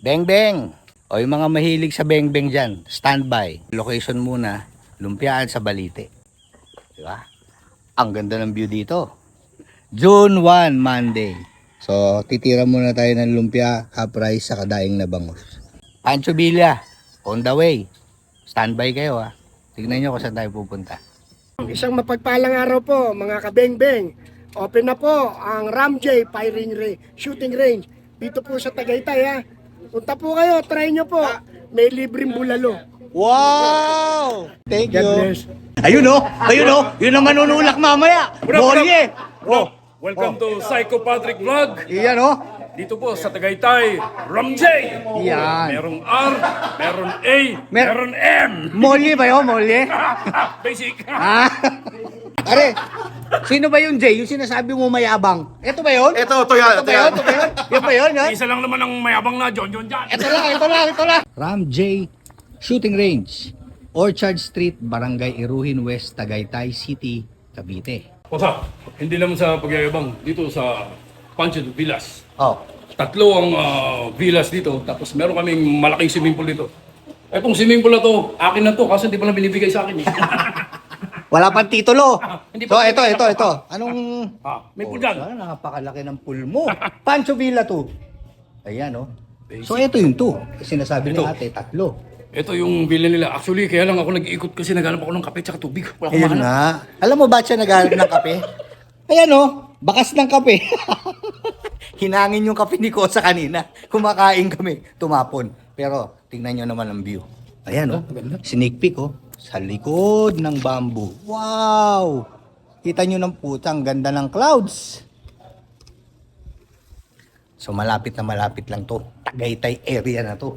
Beng Beng! O yung mga mahilig sa Beng Beng dyan, standby. Location muna, Lumpiaan sa Balite. Diba? Ang ganda ng view dito. June 1, Monday. So, titira muna tayo ng lumpia, half rice, sa kadaing na bangus. Pancho Villa, on the way. Standby kayo ha. Tignan nyo kung saan tayo pupunta. Isang mapagpalang araw po mga kabeng-beng. Open na po ang Ramjay Shooting Range dito po sa Tagaytay ha. Punta po kayo, try nyo po. May libreng bulalo. Wow! Thank God you. bless. Ayun o, yun ang manunulak mamaya. Bolye. Oh, Welcome to Psycho Patrick Vlog. iyan o. Dito po sa Tagaytay, Ramjay. Yan. Merong R, meron A, meron M. Molye ba yun, molye? Basic. Ah. Pare, sino ba yung Jay? Yung sinasabi mo mayabang? Ito ba yun? Ito yan. Ito ba yun? Yan ba yun? Isa lang naman ang mayabang na John dyan. Ito lang. Ram J Shooting Range, Orchard Street, Barangay Iruhin West, Tagaytay City, Cavite. Wasa, hindi naman sa pagyayabang. Dito sa Pancho Villas. Oh, Tatlo ang villas dito. Tapos meron kaming malaking swimming pool dito. Etong swimming pool na to, akin na to. Kasi hindi pa lang binibigay sa akin eh. wala pang titulo. Hindi So, pa- ito. Anong... May pool dyan. Sana napakalaki ng pool mo. Pancho Villa to. Ayan, oh. So, ito yung to. Sinasabi ni Ito. ate, tatlo. Ito yung villa nila. Actually, kaya lang ako nag-iikot kasi naghanap ako ng kape at tubig. Wala akong Ayan mahanap. nga. Alam mo ba siya naghanap ng kape? Ayan, oh. Bakas ng kape. Hinangin yung kape ni Kosa kanina. Kumakain kami. Tumapon. Pero, tingnan nyo naman ang view. Ayan, oh. Sneak peek, oh. Sa likod ng bamboo. Wow! Kita nyo ng putang ganda ng clouds. So, malapit lang to. Tagaytay area na to.